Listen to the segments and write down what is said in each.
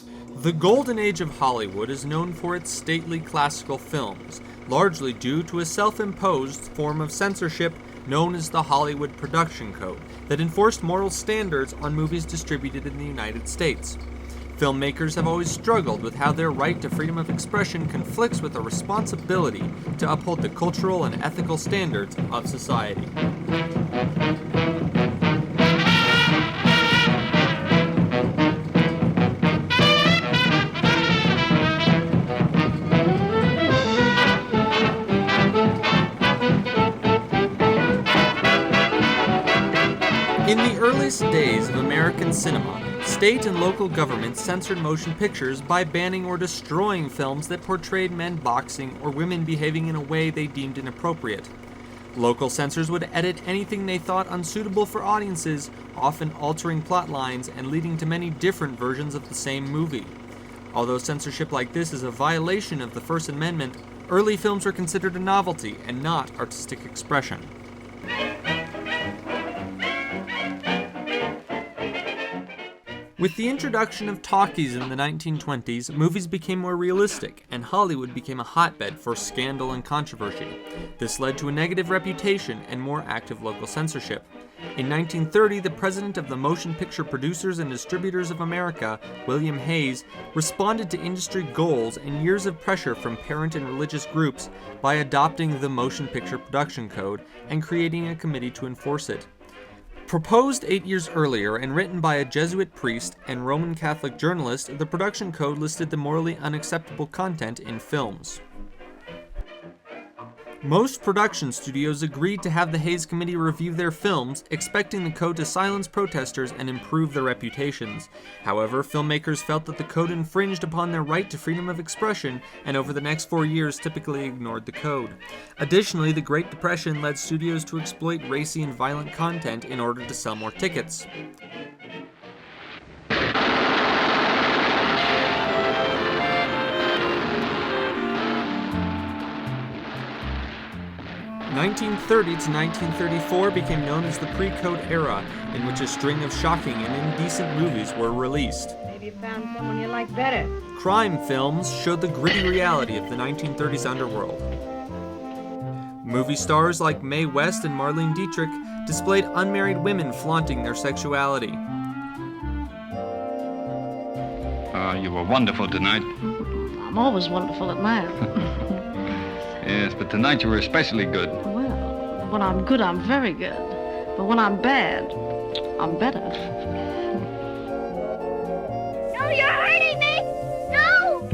The golden age of Hollywood is known for its stately classical films, largely due to a self-imposed form of censorship known as the Hollywood Production Code that enforced moral standards on movies distributed in the United States. Filmmakers have always struggled with how their right to freedom of expression conflicts with a responsibility to uphold the cultural and ethical standards of society. In the earliest days of American cinema, state and local governments censored motion pictures by banning or destroying films that portrayed men boxing or women behaving in a way they deemed inappropriate. Local censors would edit anything they thought unsuitable for audiences, often altering plot lines and leading to many different versions of the same movie. Although censorship like this is a violation of the First Amendment, early films were considered a novelty and not artistic expression. With the introduction of talkies in the 1920s, movies became more realistic, and Hollywood became a hotbed for scandal and controversy. This led to a negative reputation and more active local censorship. In 1930, the president of the Motion Picture Producers and Distributors of America, William Hayes, responded to industry goals and years of pressure from parent and religious groups by adopting the Motion Picture Production Code and creating a committee to enforce it. Proposed 8 years earlier and written by a Jesuit priest and Roman Catholic journalist, the production code listed the morally unacceptable content in films. Most production studios agreed to have the Hays Committee review their films, expecting the code to silence protesters and improve their reputations. However, filmmakers felt that the code infringed upon their right to freedom of expression, and over the next 4 years typically ignored the code. Additionally, the Great Depression led studios to exploit racy and violent content in order to sell more tickets. 1930 to 1934 became known as the pre-code era, in which a string of shocking and indecent movies were released. Maybe you found someone you like better. Crime films showed the gritty reality of the 1930s underworld. Movie stars like Mae West and Marlene Dietrich displayed unmarried women flaunting their sexuality. You were wonderful tonight. I'm always wonderful at night. Yes, but tonight you were especially good. Well, when I'm good, I'm very good. But when I'm bad, I'm better. No, you're hurting me! No!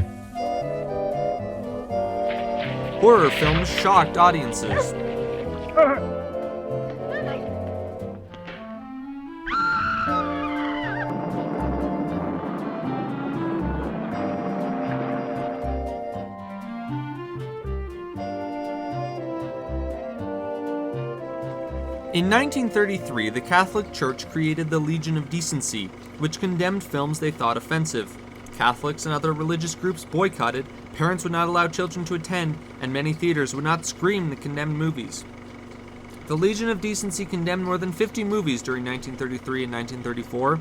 Horror films shocked audiences. In 1933, the Catholic Church created the Legion of Decency, which condemned films they thought offensive. Catholics and other religious groups boycotted, parents would not allow children to attend, and many theaters would not screen the condemned movies. The Legion of Decency condemned more than 50 movies during 1933 and 1934.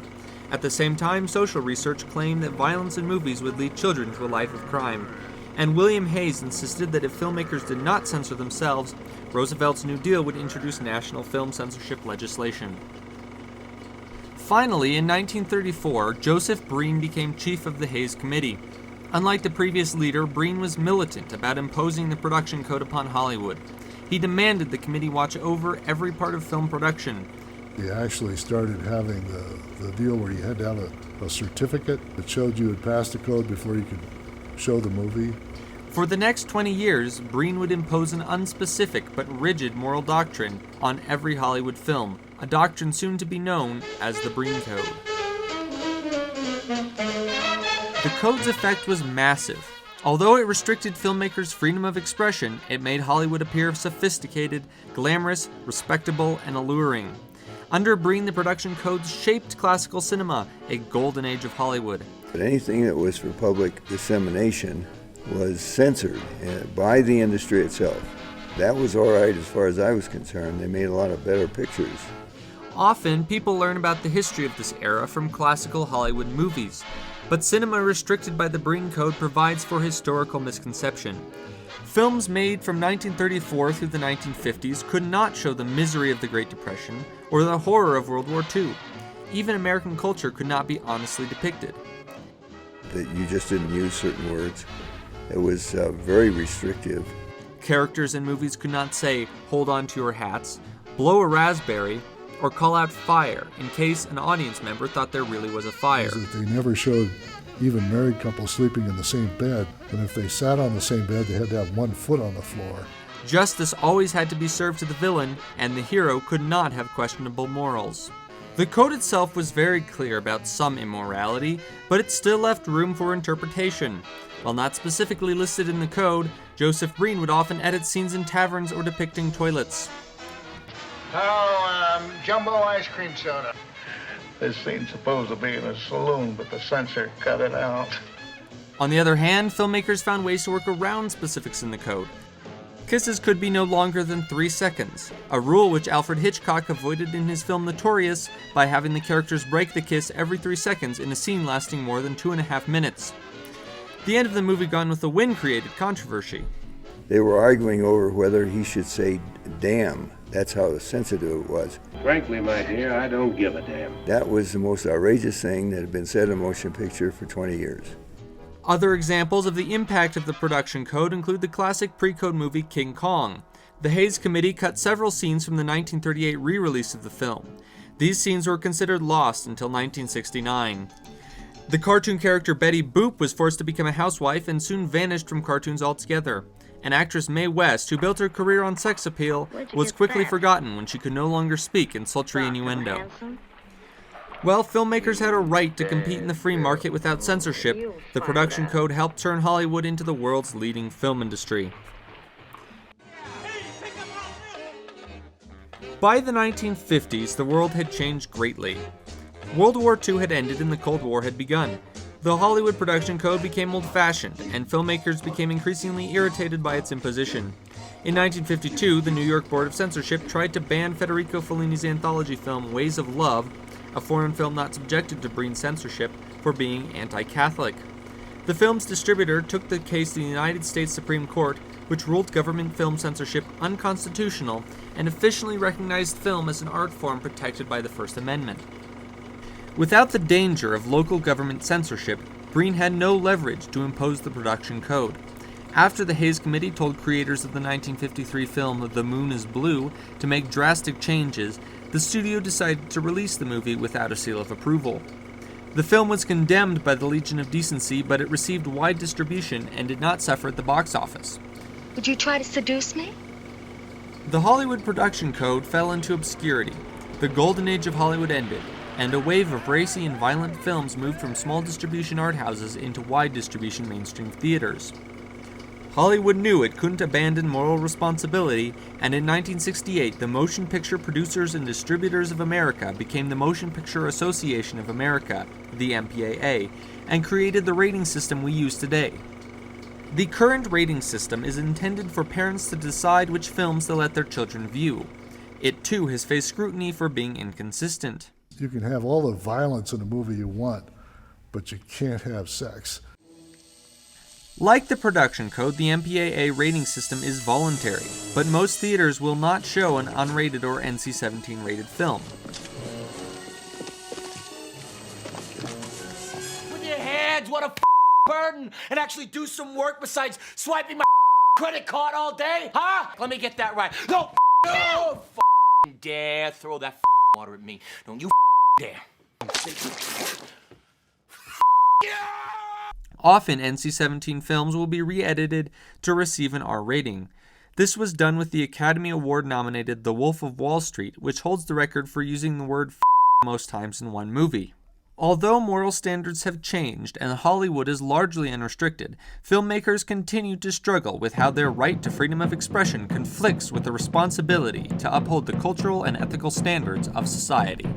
At the same time, social research claimed that violence in movies would lead children to a life of crime. And William Hayes insisted that if filmmakers did not censor themselves, Roosevelt's New Deal would introduce national film censorship legislation. Finally, in 1934, Joseph Breen became chief of the Hays Committee. Unlike the previous leader, Breen was militant about imposing the production code upon Hollywood. He demanded the committee watch over every part of film production. He actually started having the deal where you had to have a certificate that showed you had passed the code before you could show the movie. For the next 20 years, Breen would impose an unspecific but rigid moral doctrine on every Hollywood film, a doctrine soon to be known as the Breen Code. The code's effect was massive. Although it restricted filmmakers' freedom of expression, it made Hollywood appear sophisticated, glamorous, respectable, and alluring. Under Breen, the production codes shaped classical cinema, a golden age of Hollywood. But anything that was for public dissemination was censored by the industry itself. That was all right as far as I was concerned. They made a lot of better pictures. Often, people learn about the history of this era from classical Hollywood movies. but cinema restricted by the Breen Code provides for historical misconception. Films made from 1934 through the 1950s could not show the misery of the Great Depression or the horror of World War II. Even American culture could not be honestly depicted. That you just didn't use certain words. It was very restrictive. Characters in movies could not say, "hold on to your hats," "blow a raspberry," or call out "fire" in case an audience member thought there really was a fire. Is that they never showed even married couples sleeping in the same bed, and if they sat on the same bed, they had to have one foot on the floor. Justice always had to be served to the villain, and the hero could not have questionable morals. The code itself was very clear about some immorality, but it still left room for interpretation. While not specifically listed in the code, Joseph Breen would often edit scenes in taverns or depicting toilets. Jumbo ice cream soda. This scene's supposed to be in a saloon, but the censor cut it out. On the other hand, filmmakers found ways to work around specifics in the code. Kisses could be no longer than 3 seconds, a rule which Alfred Hitchcock avoided in his film Notorious by having the characters break the kiss every 3 seconds in a scene lasting more than 2.5 minutes. The end of the movie Gone with the Wind created controversy. They were arguing over whether he should say damn. That's how sensitive it was. Frankly, my dear, I don't give a damn. That was the most outrageous thing that had been said in a motion picture for 20 years. Other examples of the impact of the production code include the classic pre-code movie King Kong. The Hays Committee cut several scenes from the 1938 re-release of the film. These scenes were considered lost until 1969. The cartoon character Betty Boop was forced to become a housewife and soon vanished from cartoons altogether. And actress Mae West, who built her career on sex appeal, was quickly forgotten when she could no longer speak in sultry innuendo. While filmmakers had a right to compete in the free market without censorship, the production code helped turn Hollywood into the world's leading film industry. By the 1950s, the world had changed greatly. World War II had ended and the Cold War had begun. The Hollywood production code became old-fashioned, and filmmakers became increasingly irritated by its imposition. In 1952, the New York Board of Censorship tried to ban Federico Fellini's anthology film Ways of Love, a foreign film not subjected to Breen censorship, for being anti-Catholic. The film's distributor took the case to the United States Supreme Court, which ruled government film censorship unconstitutional and officially recognized film as an art form protected by the First Amendment. Without the danger of local government censorship, Breen had no leverage to impose the production code. After the Hays Committee told creators of the 1953 film The Moon is Blue to make drastic changes, the studio decided to release the movie without a seal of approval. The film was condemned by the Legion of Decency, but it received wide distribution and did not suffer at the box office. Would you try to seduce me? The Hollywood production code fell into obscurity. The golden age of Hollywood ended, and a wave of racy and violent films moved from small distribution art houses into wide distribution mainstream theaters. Hollywood knew it couldn't abandon moral responsibility, and in 1968, the Motion Picture Producers and Distributors of America became the Motion Picture Association of America, the MPAA, and created the rating system we use today. The current rating system is intended for parents to decide which films to let their children view. It too has faced scrutiny for being inconsistent. You can have all the violence in a movie you want, but you can't have sex. Like the production code, the MPAA rating system is voluntary, but most theaters will not show an unrated or NC-17 rated film. With your hands, what a burden, and actually do some work besides swiping my credit card all day, huh? Let me get that right. No, no, dare throw that water at me. Don't you dare. Often, NC-17 films will be re-edited to receive an R rating. This was done with the Academy Award-nominated The Wolf of Wall Street, which holds the record for using the word most times in one movie. Although moral standards have changed and Hollywood is largely unrestricted, filmmakers continue to struggle with how their right to freedom of expression conflicts with the responsibility to uphold the cultural and ethical standards of society.